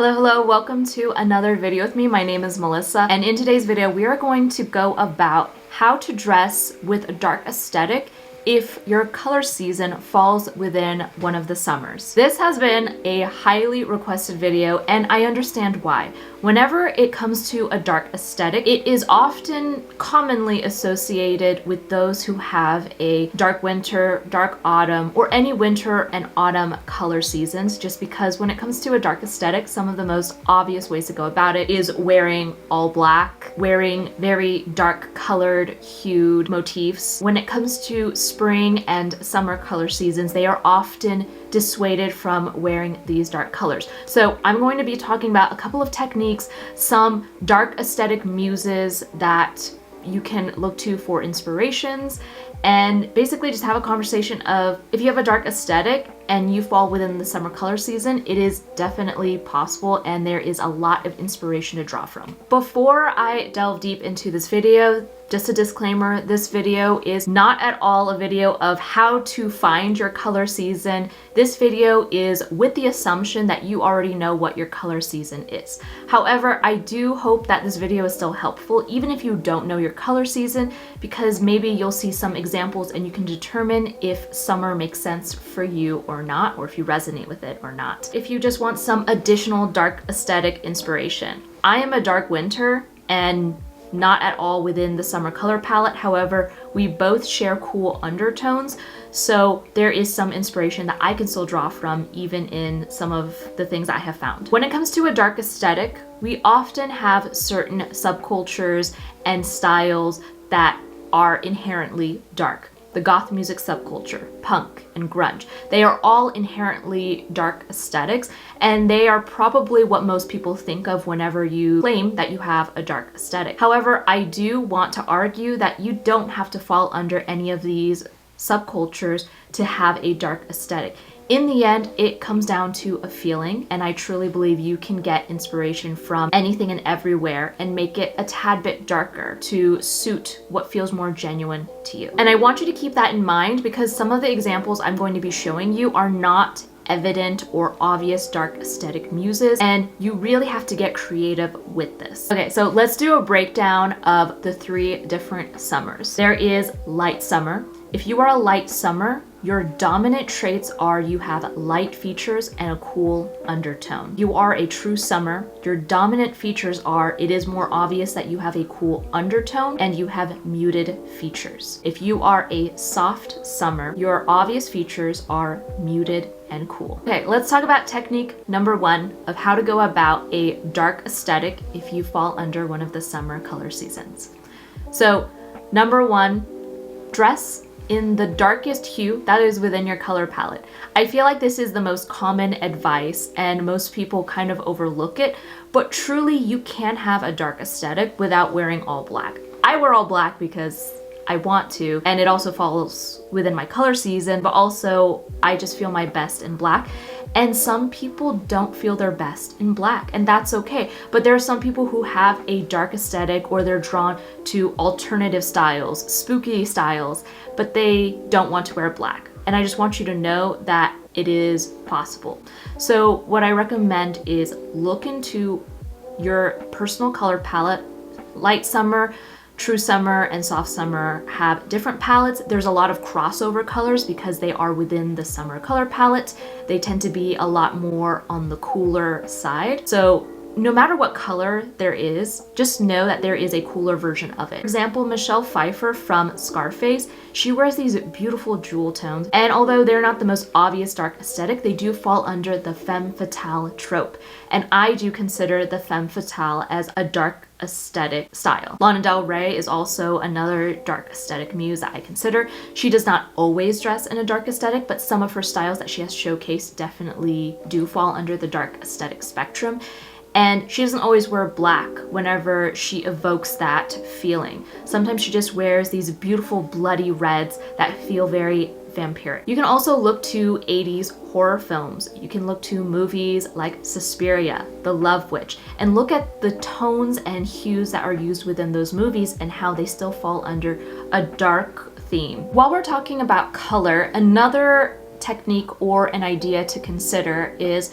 Hello, welcome to another video with me. My name is Melissa, and in today's video we are going to go about how to dress with a dark aesthetic if your color season falls within one of the summers. This has been a highly requested video, and I understand why. Whenever it comes to a dark aesthetic, it is often commonly associated with those who have a dark winter, dark autumn, or any winter and autumn color seasons, just because when it comes to a dark aesthetic, some of the most obvious ways to go about it is wearing all black, wearing very dark colored, hued motifs. When it comes to spring and summer color seasons, they are often dissuaded from wearing these dark colors. So I'm going to be talking about a couple of techniques, some dark aesthetic muses that you can look to for inspirations, and basically just have a conversation of if you have a dark aesthetic and you fall within the summer color season, it is definitely possible and there is a lot of inspiration to draw from. Before I delve deep into this video, just a disclaimer, this video is not at all a video of how to find your color season. This video is with the assumption that you already know what your color season is. However, I do hope that this video is still helpful, even if you don't know your color season, because maybe you'll see some examples and you can determine if summer makes sense for you or not, or if you resonate with it or not. If you just want some additional dark aesthetic inspiration. I am a dark winter and not at all within the summer color palette. However, we both share cool undertones, so there is some inspiration that I can still draw from even in some of the things I have found. When it comes to a dark aesthetic, we often have certain subcultures and styles that are inherently dark. The goth music subculture, punk, and grunge. They are all inherently dark aesthetics, and they are probably what most people think of whenever you claim that you have a dark aesthetic. However, I do want to argue that you don't have to fall under any of these subcultures to have a dark aesthetic. In the end, it comes down to a feeling, and I truly believe you can get inspiration from anything and everywhere and make it a tad bit darker to suit what feels more genuine to you. And I want you to keep that in mind because some of the examples I'm going to be showing you are not evident or obvious dark aesthetic muses, and you really have to get creative with this. Okay, so let's do a breakdown of the three different summers. There is light summer. If you are a light summer, your dominant traits are you have light features and a cool undertone. You are a true summer. Your dominant features are it is more obvious that you have a cool undertone and you have muted features. If you are a soft summer, your obvious features are muted and cool. Okay, let's talk about technique number one of how to go about a dark aesthetic if you fall under one of the summer color seasons. So, number one, dress in the darkest hue that is within your color palette. I feel like this is the most common advice and most people kind of overlook it, but truly you can have a dark aesthetic without wearing all black. I wear all black because I want to, and it also falls within my color season, but also I just feel my best in black. And some people don't feel their best in black, and that's okay. But there are some people who have a dark aesthetic or they're drawn to alternative styles, spooky styles, but they don't want to wear black. And I just want you to know that it is possible. So what I recommend is look into your personal color palette. Light summer, true summer, and soft summer have different palettes. There's a lot of crossover colors because they are within the summer color palette. They tend to be a lot more on the cooler side. So no matter what color there is, just know that there is a cooler version of it. For example, Michelle Pfeiffer from Scarface, she wears these beautiful jewel tones, and although they're not the most obvious dark aesthetic, they do fall under the femme fatale trope. And I do consider the femme fatale as a dark aesthetic style. Lana Del Rey is also another dark aesthetic muse that I consider. She does not always dress in a dark aesthetic, but some of her styles that she has showcased definitely do fall under the dark aesthetic spectrum. And she doesn't always wear black whenever she evokes that feeling. Sometimes she just wears these beautiful bloody reds that feel very vampiric. You can also look to 80s horror films. You can look to movies like Suspiria, The Love Witch, and look at the tones and hues that are used within those movies and how they still fall under a dark theme. While we're talking about color, another technique or an idea to consider is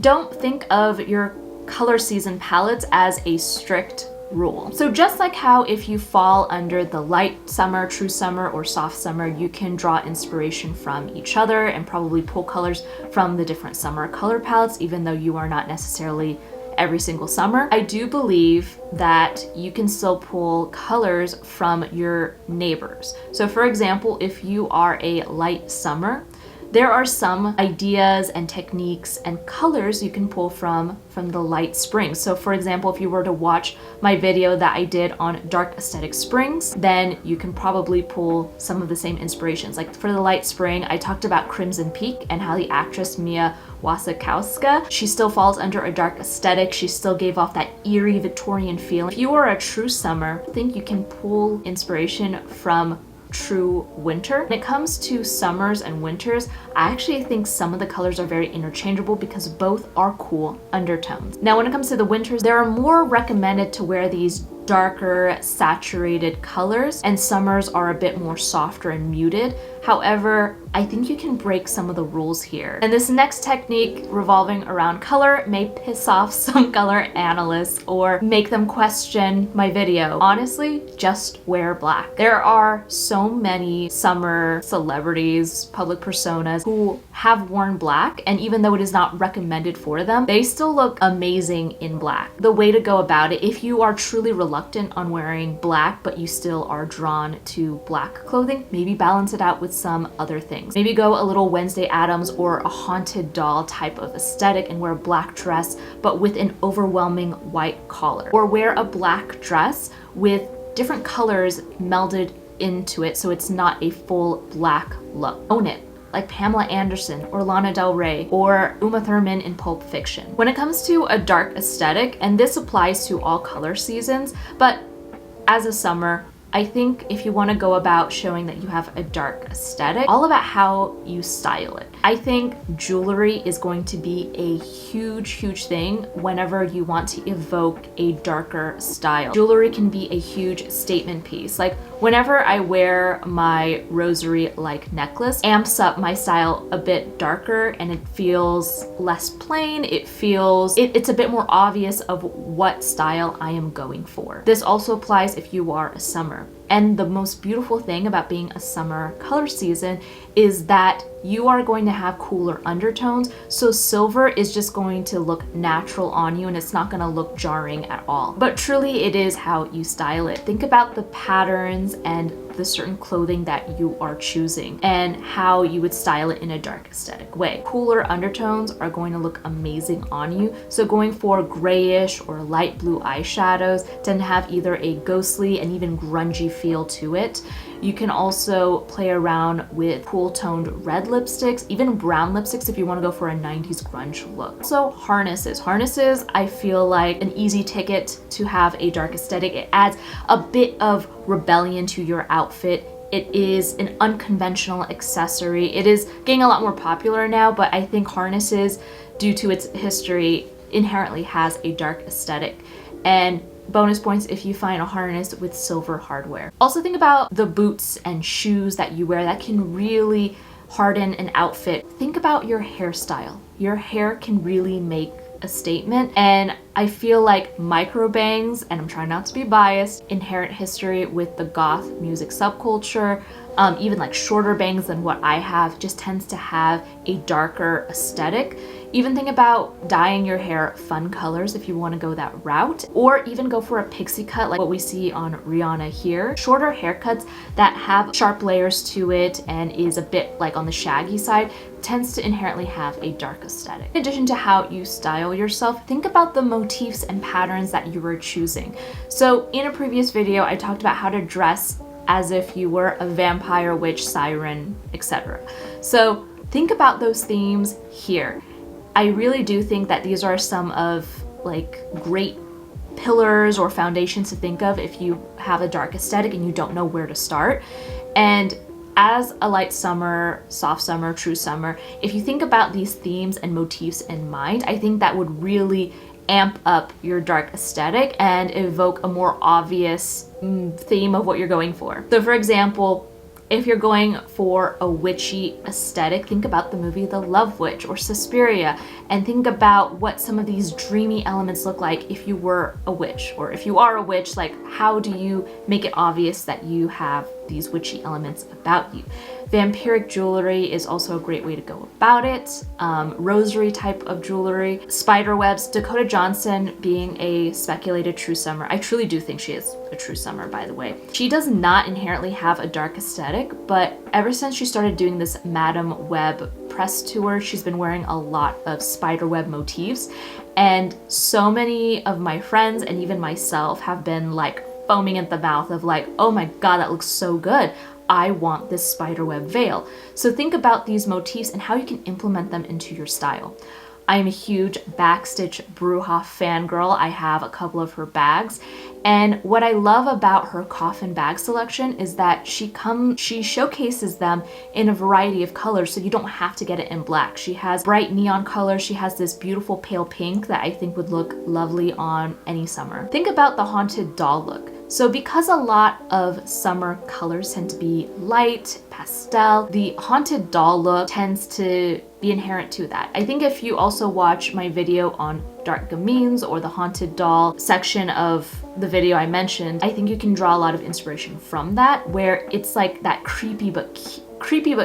don't think of your color season palettes as a strict rule. So just like how if you fall under the light summer, true summer, or soft summer, you can draw inspiration from each other and probably pull colors from the different summer color palettes, even though you are not necessarily every single summer. I do believe that you can still pull colors from your neighbors. So for example, if you are a light summer, there are some ideas and techniques and colors you can pull from the light spring. So for example, if you were to watch my video that I did on dark aesthetic springs, then you can probably pull some of the same inspirations. Like for the light spring, I talked about Crimson Peak and how the actress Mia Wasikowska, she still falls under a dark aesthetic. She still gave off that eerie Victorian feel. If you are a true summer, I think you can pull inspiration from true winter. When it comes to summers and winters, I actually think some of the colors are very interchangeable because both are cool undertones. Now when it comes to the winters, there are more recommended to wear these darker saturated colors, and summers are a bit more softer and muted. However, I think you can break some of the rules here. And this next technique revolving around color may piss off some color analysts or make them question my video. Honestly, just wear black. There are so many summer celebrities, public personas who have worn black, and even though it is not recommended for them, they still look amazing in black. The way to go about it, if you are truly reluctant on wearing black but you still are drawn to black clothing, maybe balance it out with some other things. Maybe go a little Wednesday Addams or a haunted doll type of aesthetic and wear a black dress but with an overwhelming white collar, or wear a black dress with different colors melded into it so it's not a full black look. Own it, like Pamela Anderson or Lana Del Rey or Uma Thurman in Pulp Fiction. When it comes to a dark aesthetic, and this applies to all color seasons, but as a summer, I think if you want to go about showing that you have a dark aesthetic, all about how you style it. I think jewelry is going to be a huge thing whenever you want to evoke a darker style. Jewelry can be a huge statement piece. Like whenever I wear my rosary-like necklace, amps up my style a bit darker and it feels less plain. It's a bit more obvious of what style I am going for. This also applies if you are a summer. And the most beautiful thing about being a summer color season is that you are going to have cooler undertones, so silver is just going to look natural on you and it's not going to look jarring at all. But truly it is how you style it. Think about the patterns and the certain clothing that you are choosing and how you would style it in a dark aesthetic way. Cooler undertones are going to look amazing on you, so going for grayish or light blue eyeshadows tend to have either a ghostly and even grungy feel to it. You can also play around with cool toned red lipsticks, even brown lipsticks if you want to go for a 90s grunge look. So harnesses. Harnesses, I feel like an easy ticket to have a dark aesthetic. It adds a bit of rebellion to your outfit. It is an unconventional accessory. It is getting a lot more popular now, but I think harnesses, due to its history, inherently has a dark aesthetic. And bonus points if you find a harness with silver hardware. Also think about the boots and shoes that you wear that can really harden an outfit. Think about your hairstyle. Your hair can really make a statement, and I feel like micro bangs, and I'm trying not to be biased, inherent history with the goth music subculture, even like shorter bangs than what I have, just tends to have a darker aesthetic. Even think about dyeing your hair fun colors if you want to go that route, or even go for a pixie cut like what we see on Rihanna here. Shorter haircuts that have sharp layers to it and is a bit like on the shaggy side tends to inherently have a dark aesthetic. In addition to how you style yourself, think about the motifs and patterns that you are choosing. So in a previous video, I talked about how to dress as if you were a vampire, witch, siren, etc. So think about those themes here. I really do think that these are some of like great pillars or foundations to think of if you have a dark aesthetic and you don't know where to start. And as a light summer, soft summer, true summer, if you think about these themes and motifs in mind, I think that would really amp up your dark aesthetic and evoke a more obvious theme of what you're going for. So for example, If you're going for a witchy aesthetic, think about the movie The Love Witch or Suspiria, and think about what some of these dreamy elements look like if you were a witch, or if you are a witch, like how do you make it obvious that you have these witchy elements about you? Vampiric jewelry is also a great way to go about it. Rosary type of jewelry, spider webs. Dakota Johnson being a speculated true summer. I truly do think she is a true summer, by the way. She does not inherently have a dark aesthetic, but ever since she started doing this Madame Web press tour, she's been wearing a lot of spiderweb motifs. And so many of my friends and even myself have been like foaming at the mouth of like, oh my God, that looks so good. I want this spiderweb veil. So think about these motifs and how you can implement them into your style. I am a huge Backstitch Bruja fangirl. I have a couple of her bags. And what I love about her coffin bag selection is that she showcases them in a variety of colors, so you don't have to get it in black. She has bright neon colors. She has this beautiful pale pink that I think would look lovely on any summer. Think about the haunted doll look. So because a lot of summer colors tend to be light, pastel, the haunted doll look tends to be inherent to that. I think if you also watch my video on dark gamines or the haunted doll section of the video I mentioned, I think you can draw a lot of inspiration from that, where it's like that creepy but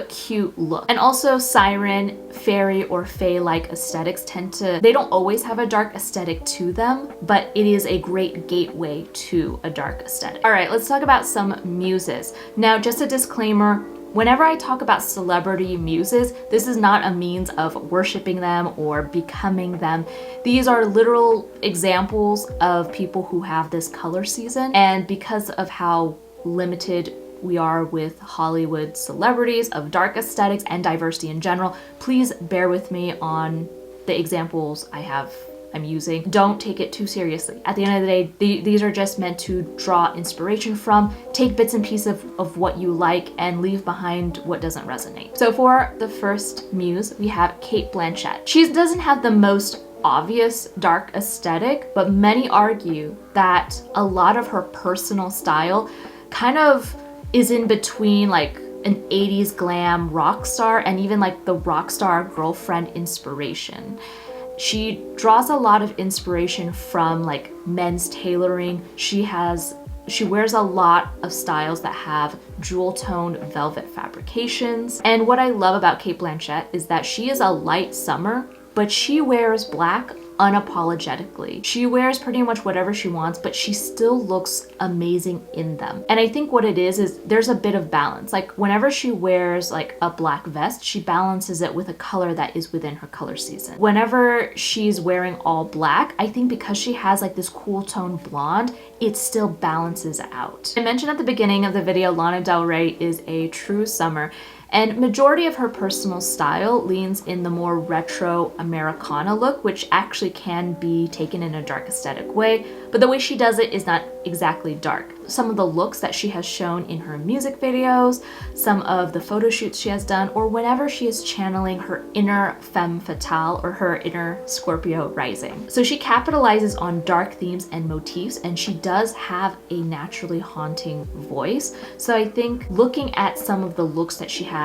cute look. And also siren, fairy, or fae-like aesthetics they don't always have a dark aesthetic to them, but it is a great gateway to a dark aesthetic. All right, let's talk about some muses. Now, just a disclaimer, whenever I talk about celebrity muses, this is not a means of worshiping them or becoming them. These are literal examples of people who have this color season, and because of how limited we are with Hollywood celebrities of dark aesthetics and diversity in general, please bear with me on the examples I'm using. Don't take it too seriously. At the end of the day, these are just meant to draw inspiration from, take bits and pieces of what you like and leave behind what doesn't resonate. So for the first muse, we have Cate Blanchett. She doesn't have the most obvious dark aesthetic, but many argue that a lot of her personal style kind of is in between like an 80s glam rock star and even like the rock star girlfriend inspiration. She draws a lot of inspiration from like men's tailoring. She wears a lot of styles that have jewel tone velvet fabrications. And what I love about Cate Blanchett is that she is a light summer, but she wears black unapologetically. She wears pretty much whatever she wants, but she still looks amazing in them. And I think what it is there's a bit of balance. Like whenever she wears like a black vest, she balances it with a color that is within her color season. Whenever she's wearing all black, I think because she has like this cool tone blonde, it still balances out. I mentioned at the beginning of the video, Lana Del Rey is a true summer. And majority of her personal style leans in the more retro Americana look, which actually can be taken in a dark aesthetic way, but the way she does it is not exactly dark. Some of the looks that she has shown in her music videos, some of the photo shoots she has done, or whenever she is channeling her inner femme fatale or her inner Scorpio rising. So she capitalizes on dark themes and motifs, and she does have a naturally haunting voice. So I think looking at some of the looks that she has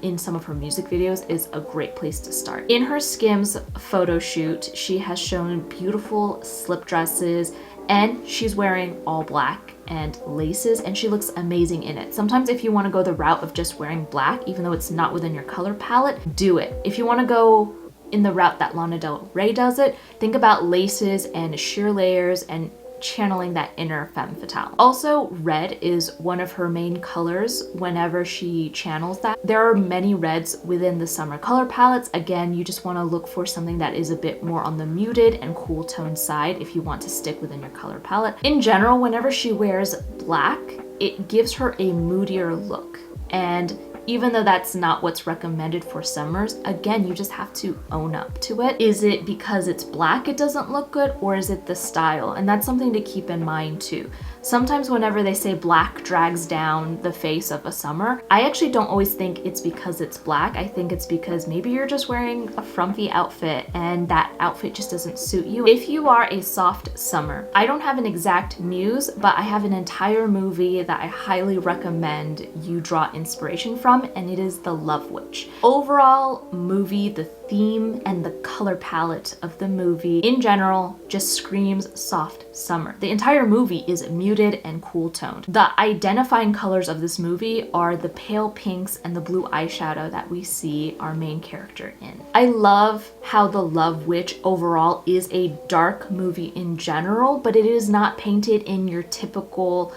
in some of her music videos is a great place to start. In her Skims photo shoot, she has shown beautiful slip dresses, and she's wearing all black and laces, and she looks amazing in it. Sometimes if you want to go the route of just wearing black, even though it's not within your color palette, do it. If you want to go in the route that Lana Del Rey does it, think about laces and sheer layers and channeling that inner femme fatale. Also, red is one of her main colors whenever she channels that. There are many reds within the summer color palettes. Again, you just want to look for something that is a bit more on the muted and cool tone side if you want to stick within your color palette. In general, whenever she wears black, it gives her a moodier look. And even though that's not what's recommended for summers, again, you just have to own up to it. Is it because it's black it doesn't look good, or is it the style? And that's something to keep in mind too. sometimes whenever they say black drags down the face of a summer, I actually don't always think it's because it's black. I think it's because maybe you're just wearing a frumpy outfit and that outfit just doesn't suit you. If you are a soft summer, I don't have an exact muse, but I have an entire movie that I highly recommend you draw inspiration from, and it is The Love Witch. Overall movie, the theme and the color palette of the movie in general just screams soft summer. The entire movie is muted and cool toned. The identifying colors of this movie are the pale pinks and the blue eyeshadow that we see our main character in. I love how The Love Witch overall is a dark movie in general, but it is not painted in your typical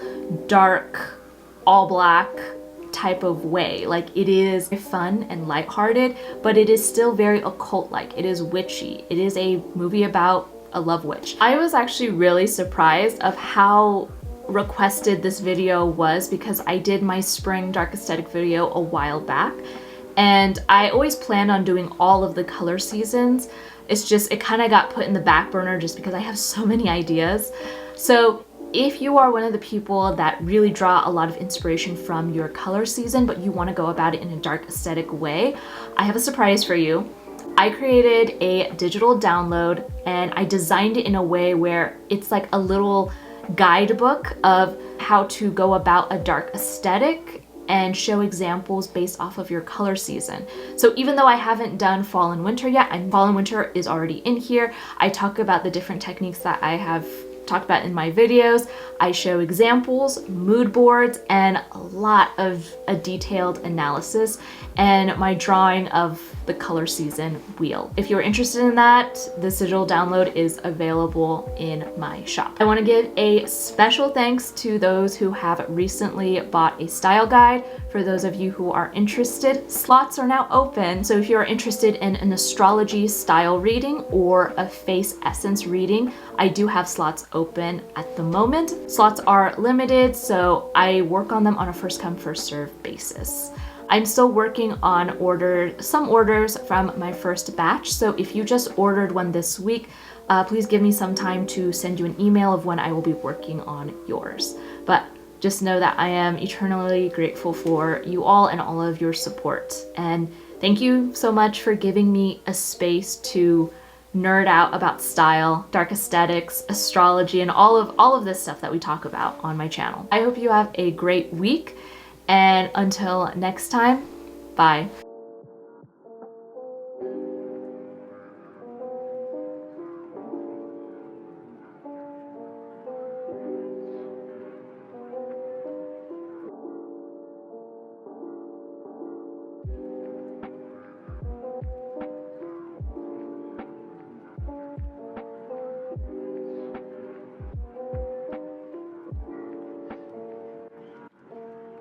dark, all black type of way. Like, it is fun and lighthearted, but it is still very occult-like. It is witchy. It is a movie about a love witch. I was actually really surprised of how requested this video was, because I did my spring dark aesthetic video a while back, and I always planned on doing all of the color seasons. It's just, it kind of got put in the back burner just because I have so many ideas. So if you are one of the people that really draw a lot of inspiration from your color season, but you want to go about it in a dark aesthetic way, I have a surprise for you. I created a digital download and I designed it in a way where it's like a little guidebook of how to go about a dark aesthetic and show examples based off of your color season. So even though I haven't done fall and winter yet, and fall and winter is already in here, I talk about the different techniques that I have talked about in my videos. I show examples, mood boards, and a lot of a detailed analysis and my drawing of the color season wheel. If you're interested in that, this digital download is available in my shop. I want to give a special thanks to those who have recently bought a style guide. For those of you who are interested, slots are now open. So if you're interested in an astrology style reading or a face essence reading, I do have slots open at the moment. Slots are limited, so I work on them on a first come, first serve basis. I'm still working on some orders from my first batch, so if you just ordered one this week, please give me some time to send you an email of when I will be working on yours. But just know that I am eternally grateful for you all and all of your support. And thank you so much for giving me a space to nerd out about style, dark aesthetics, astrology, and all of this stuff that we talk about on my channel. I hope you have a great week, and until next time, bye.